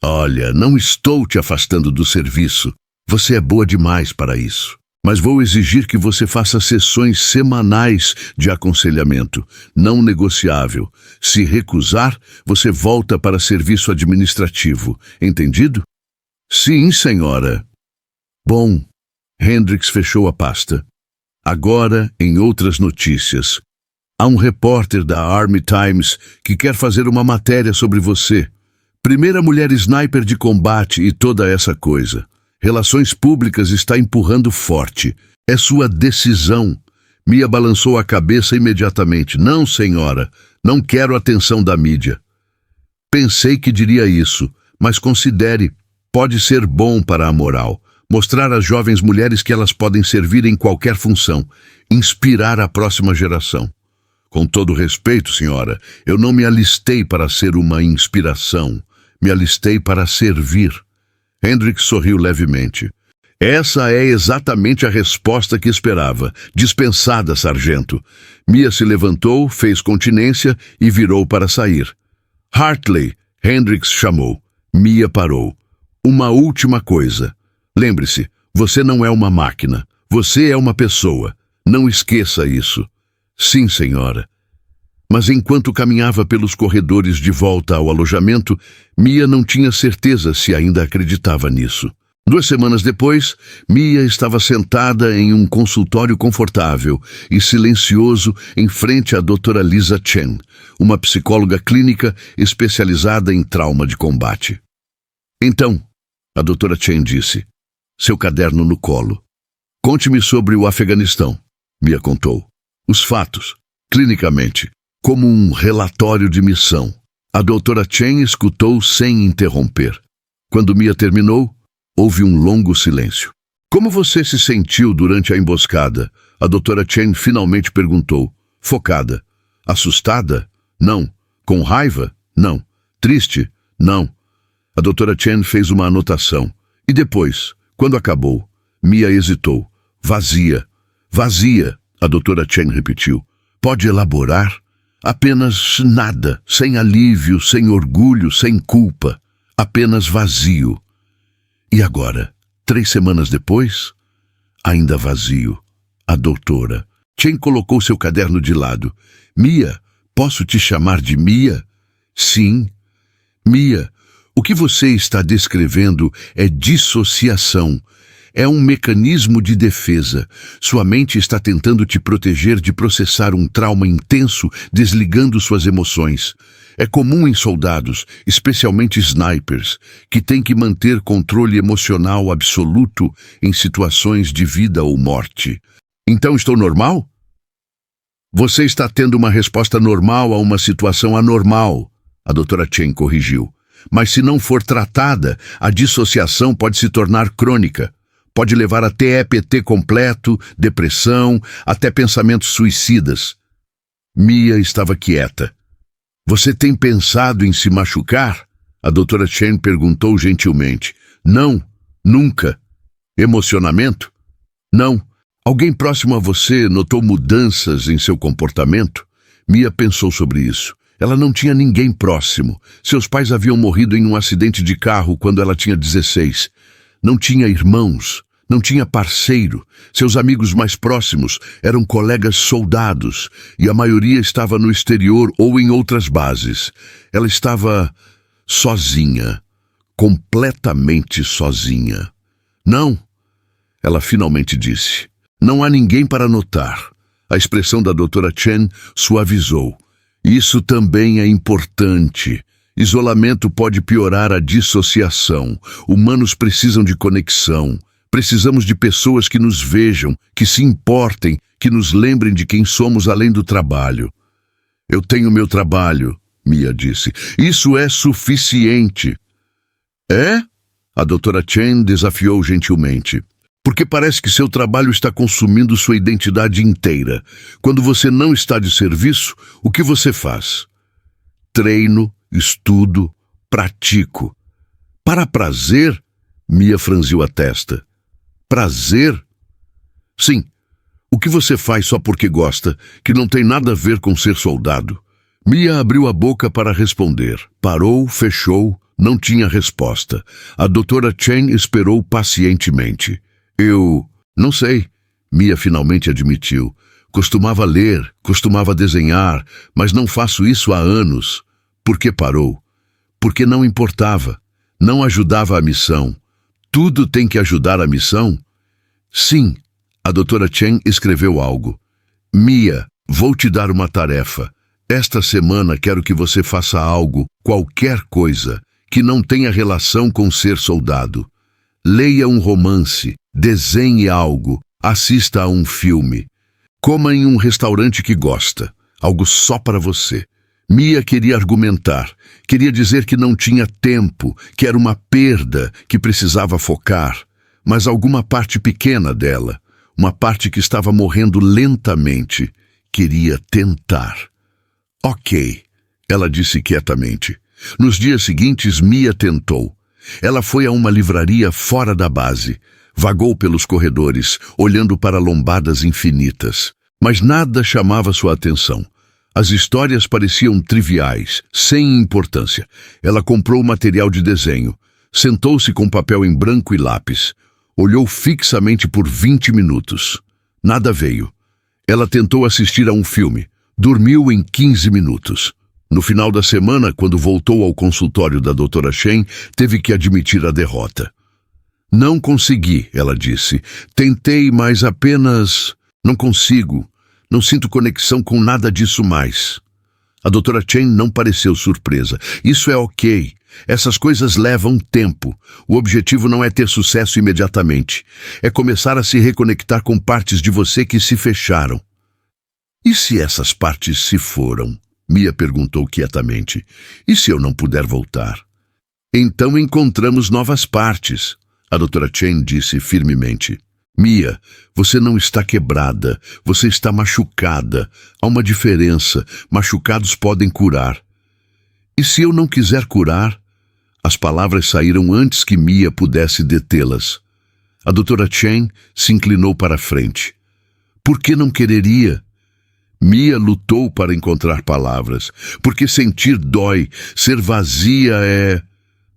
Olha, não estou te afastando do serviço. Você é boa demais para isso. Mas vou exigir que você faça sessões semanais de aconselhamento, não negociável. Se recusar, você volta para serviço administrativo. Entendido? Sim, senhora. Bom, Hendricks fechou a pasta. Agora, em outras notícias. Há um repórter da Army Times que quer fazer uma matéria sobre você. Primeira mulher sniper de combate e toda essa coisa. Relações Públicas está empurrando forte. É sua decisão. Mia balançou a cabeça imediatamente. Não, senhora. Não quero atenção da mídia. Pensei que diria isso, mas considere. Pode ser bom para a moral. Mostrar às jovens mulheres que elas podem servir em qualquer função. Inspirar a próxima geração. Com todo respeito, senhora, eu não me alistei para ser uma inspiração. Me alistei para servir. Hendricks sorriu levemente. Essa é exatamente a resposta que esperava. Dispensada, sargento. Mia se levantou, fez continência e virou para sair. Hartley, Hendricks chamou. Mia parou. Uma última coisa. Lembre-se, você não é uma máquina. Você é uma pessoa. Não esqueça isso. Sim, senhora. Mas enquanto caminhava pelos corredores de volta ao alojamento, Mia não tinha certeza se ainda acreditava nisso. 2 semanas depois, Mia estava sentada em um consultório confortável e silencioso em frente à doutora Lisa Chen, uma psicóloga clínica especializada em trauma de combate. Então, a doutora Chen disse, seu caderno no colo. Conte-me sobre o Afeganistão, Mia contou. Os fatos, clinicamente, como um relatório de missão. A doutora Chen escutou sem interromper. Quando Mia terminou, houve um longo silêncio. Como você se sentiu durante a emboscada? A doutora Chen finalmente perguntou. Focada. Assustada? Não. Com raiva? Não. Triste? Não. A doutora Chen fez uma anotação. E depois, quando acabou, Mia hesitou. Vazia. Vazia, a doutora Chen repetiu. Pode elaborar? Apenas nada, sem alívio, sem orgulho, sem culpa. Apenas vazio. E agora, 3 semanas depois, ainda vazio. A doutora Chen colocou seu caderno de lado. Mia, posso te chamar de Mia? Sim. Mia, o que você está descrevendo é dissociação. É um mecanismo de defesa. Sua mente está tentando te proteger de processar um trauma intenso, desligando suas emoções. É comum em soldados, especialmente snipers, que têm que manter controle emocional absoluto em situações de vida ou morte. Então estou normal? Você está tendo uma resposta normal a uma situação anormal, a doutora Chen corrigiu. Mas se não for tratada, a dissociação pode se tornar crônica. Pode levar até EPT completo, depressão, até pensamentos suicidas. Mia estava quieta. Você tem pensado em se machucar? A doutora Chen perguntou gentilmente. Não, nunca. Emocionamento? Não. Alguém próximo a você notou mudanças em seu comportamento? Mia pensou sobre isso. Ela não tinha ninguém próximo. Seus pais haviam morrido em um acidente de carro quando ela tinha 16. Não tinha irmãos. Não tinha parceiro. Seus amigos mais próximos eram colegas soldados e a maioria estava no exterior ou em outras bases. Ela estava sozinha, completamente sozinha. Não, ela finalmente disse. Não há ninguém para notar. A expressão da doutora Chen suavizou. Isso também é importante. Isolamento pode piorar a dissociação. Humanos precisam de conexão. Precisamos de pessoas que nos vejam, que se importem, que nos lembrem de quem somos além do trabalho. Eu tenho meu trabalho, Mia disse. Isso é suficiente. É? A doutora Chen desafiou gentilmente. Porque parece que seu trabalho está consumindo sua identidade inteira. Quando você não está de serviço, o que você faz? Treino, estudo, pratico. Para prazer? Mia franziu a testa. Prazer? Sim. O que você faz só porque gosta, que não tem nada a ver com ser soldado? Mia abriu a boca para responder. Parou, fechou, não tinha resposta. A doutora Chen esperou pacientemente. Eu não sei, Mia finalmente admitiu. Costumava ler, costumava desenhar, mas não faço isso há anos. Por que parou? Porque não importava, não ajudava a missão. Tudo tem que ajudar a missão? Sim, a doutora Chen escreveu algo. Mia, vou te dar uma tarefa. Esta semana quero que você faça algo, qualquer coisa, que não tenha relação com ser soldado. Leia um romance, desenhe algo, assista a um filme. Coma em um restaurante que gosta, algo só para você. Mia queria argumentar, queria dizer que não tinha tempo, que era uma perda, que precisava focar. Mas alguma parte pequena dela, uma parte que estava morrendo lentamente, queria tentar. Ok, ela disse quietamente. Nos dias seguintes, Mia tentou. Ela foi a uma livraria fora da base, vagou pelos corredores, olhando para lombadas infinitas. Mas nada chamava sua atenção. As histórias pareciam triviais, sem importância. Ela comprou material de desenho, sentou-se com papel em branco e lápis. Olhou fixamente por 20 minutos. Nada veio. Ela tentou assistir a um filme. Dormiu em 15 minutos. No final da semana, quando voltou ao consultório da doutora Chen, teve que admitir a derrota. Não consegui, ela disse. Tentei, mas apenas... Não consigo. Não sinto conexão com nada disso mais. A doutora Chen não pareceu surpresa. Isso é ok. Essas coisas levam tempo. O objetivo não é ter sucesso imediatamente. É começar a se reconectar com partes de você que se fecharam. E se essas partes se foram? Mia perguntou quietamente. E se eu não puder voltar? Então encontramos novas partes, a doutora Chen disse firmemente. Mia, você não está quebrada, você está machucada. Há uma diferença, machucados podem curar. E se eu não quiser curar? As palavras saíram antes que Mia pudesse detê-las. A doutora Chen se inclinou para a frente. Por que não quereria? Mia lutou para encontrar palavras, porque sentir dói, ser vazia é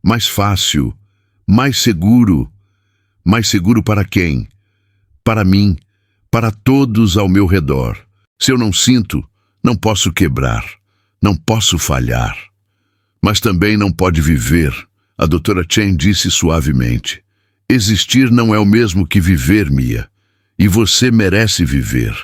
mais fácil, mais seguro. Mais seguro para quem? Para mim, para todos ao meu redor. Se eu não sinto, não posso quebrar, não posso falhar. Mas também não pode viver, a doutora Chen disse suavemente. Existir não é o mesmo que viver, Mia, e você merece viver.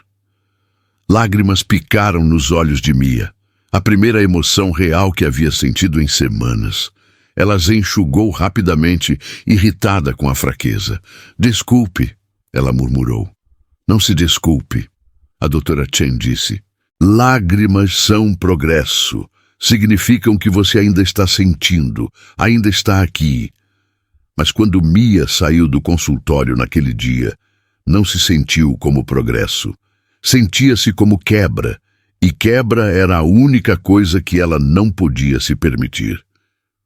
Lágrimas picaram nos olhos de Mia, a primeira emoção real que havia sentido em semanas. Ela as enxugou rapidamente, irritada com a fraqueza. Desculpe, ela murmurou. Não se desculpe, a doutora Chen disse. Lágrimas são progresso. Significam que você ainda está sentindo, ainda está aqui. Mas quando Mia saiu do consultório naquele dia, não se sentiu como progresso. Sentia-se como quebra, e quebra era a única coisa que ela não podia se permitir.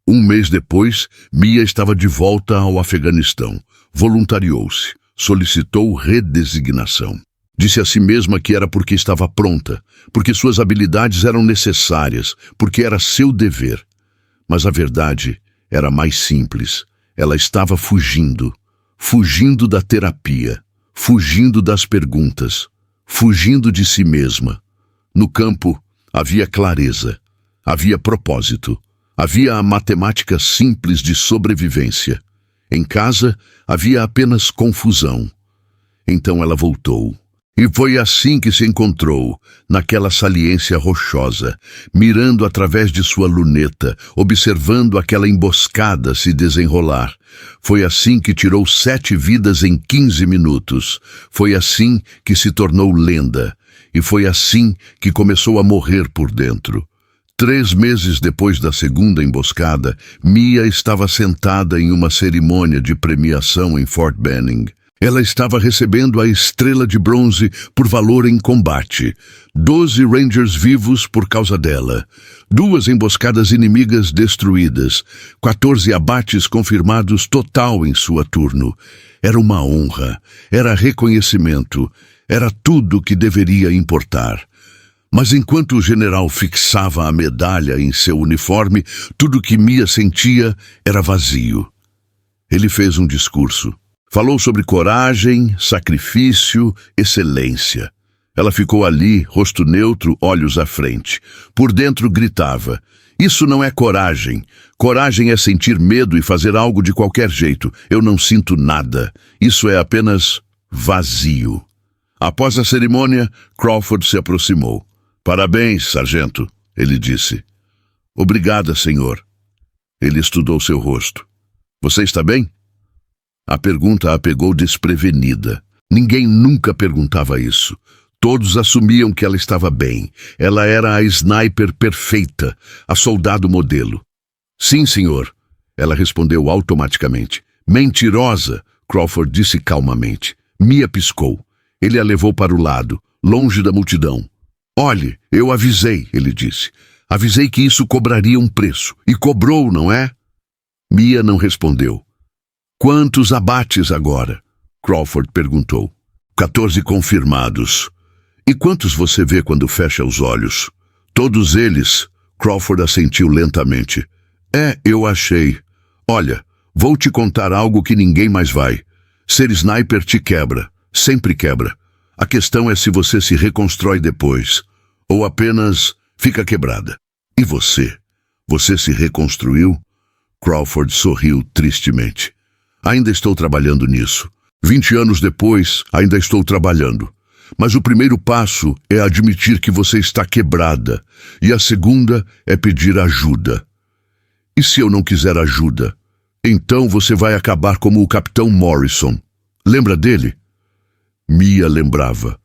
Um mês depois, Mia estava de volta ao Afeganistão. Voluntariou-se, solicitou redesignação. Disse a si mesma que era porque estava pronta, porque suas habilidades eram necessárias, porque era seu dever. Mas a verdade era mais simples. Ela estava fugindo. Fugindo da terapia. Fugindo das perguntas. Fugindo de si mesma. No campo, havia clareza. Havia propósito. Havia a matemática simples de sobrevivência. Em casa, havia apenas confusão. Então ela voltou. E foi assim que se encontrou, naquela saliência rochosa, mirando através de sua luneta, observando aquela emboscada se desenrolar. Foi assim que tirou 7 vidas em 15 minutos. Foi assim que se tornou lenda. E foi assim que começou a morrer por dentro. 3 meses depois da segunda emboscada, Mia estava sentada em uma cerimônia de premiação em Fort Benning. Ela estava recebendo a estrela de bronze por valor em combate. 12 Rangers vivos por causa dela. 2 emboscadas inimigas destruídas. 14 abates confirmados total em sua turno. Era uma honra. Era reconhecimento. Era tudo que deveria importar. Mas enquanto o general fixava a medalha em seu uniforme, tudo que Mia sentia era vazio. Ele fez um discurso. Falou sobre coragem, sacrifício, excelência. Ela ficou ali, rosto neutro, olhos à frente. Por dentro gritava: "Isso não é coragem. Coragem é sentir medo e fazer algo de qualquer jeito. Eu não sinto nada. Isso é apenas vazio." Após a cerimônia, Crawford se aproximou. "Parabéns, sargento", ele disse. "Obrigada, senhor." Ele estudou seu rosto. "Você está bem?" A pergunta a pegou desprevenida. Ninguém nunca perguntava isso. Todos assumiam que ela estava bem. Ela era a sniper perfeita, a soldado modelo. "Sim, senhor", ela respondeu automaticamente. "Mentirosa", Crawford disse calmamente. Mia piscou. Ele a levou para o lado, longe da multidão. "Olhe, eu avisei", ele disse. "Avisei que isso cobraria um preço. E cobrou, não é?" Mia não respondeu. "Quantos abates agora?" Crawford perguntou. 14 confirmados. "E quantos você vê quando fecha os olhos?" "Todos eles." Crawford assentiu lentamente. Eu achei. Olha, vou te contar algo que ninguém mais vai. Ser sniper te quebra. Sempre quebra. A questão é se você se reconstrói depois. Ou apenas fica quebrada. E você? Você se reconstruiu?" Crawford sorriu tristemente. "Ainda estou trabalhando nisso. 20 anos depois, ainda estou trabalhando. Mas o primeiro passo é admitir que você está quebrada. E a segunda é pedir ajuda. E se eu não quiser ajuda? Então você vai acabar como o Capitão Morrison. Lembra dele?" Mia lembrava.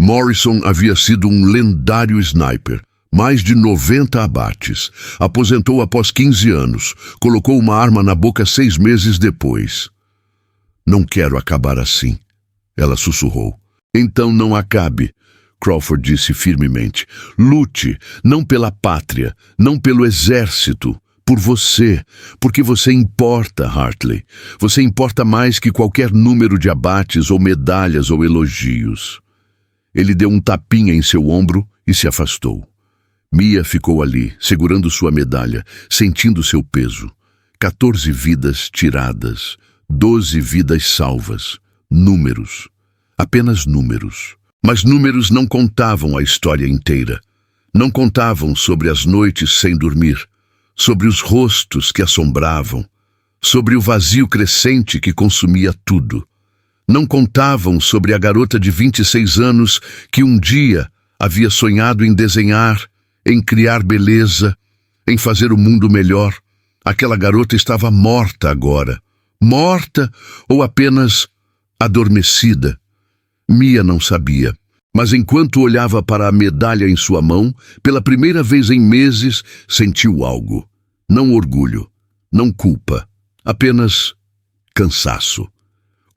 Morrison havia sido um lendário sniper. Mais de 90 abates. Aposentou após 15 anos. Colocou uma arma na boca 6 meses depois. "Não quero acabar assim", ela sussurrou. "Então não acabe", Crawford disse firmemente. "Lute, não pela pátria, não pelo exército, por você, porque você importa, Hartley. Você importa mais que qualquer número de abates ou medalhas ou elogios." Ele deu um tapinha em seu ombro e se afastou. Mia ficou ali, segurando sua medalha, sentindo seu peso. 14 vidas tiradas, 12 vidas salvas. Números. Apenas números. Mas números não contavam a história inteira. Não contavam sobre as noites sem dormir, sobre os rostos que assombravam, sobre o vazio crescente que consumia tudo. Não contavam sobre a garota de 26 anos que um dia havia sonhado em desenhar, em criar beleza, em fazer o mundo melhor. Aquela garota estava morta agora. Morta ou apenas adormecida? Mia não sabia. Mas enquanto olhava para a medalha em sua mão, pela primeira vez em meses, sentiu algo. Não orgulho, não culpa, apenas cansaço.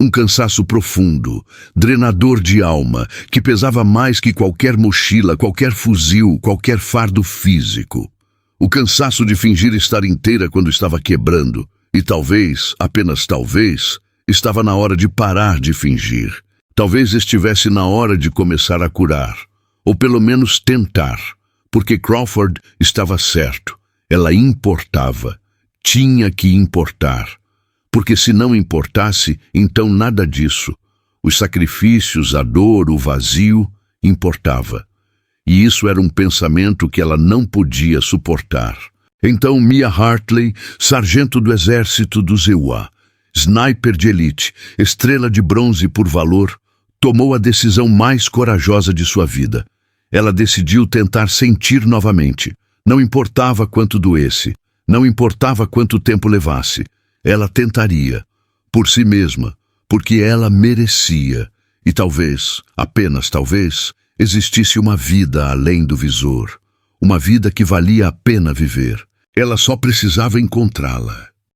Um cansaço profundo, drenador de alma, que pesava mais que qualquer mochila, qualquer fuzil, qualquer fardo físico. O cansaço de fingir estar inteira quando estava quebrando. E talvez, apenas talvez, estava na hora de parar de fingir. Talvez estivesse na hora de começar a curar. Ou pelo menos tentar. Porque Crawford estava certo. Ela importava. Tinha que importar. Porque se não importasse, então nada disso. Os sacrifícios, a dor, o vazio, importava. E isso era um pensamento que ela não podia suportar. Então Mia Hartley, sargento do exército do Zeuá, sniper de elite, estrela de bronze por valor, tomou a decisão mais corajosa de sua vida. Ela decidiu tentar sentir novamente. Não importava quanto doesse, não importava quanto tempo levasse. Ela tentaria, por si mesma, porque ela merecia. E talvez, apenas talvez, existisse uma vida além do visor. uma vida que valia a pena viver. Ela só precisava encontrá-la.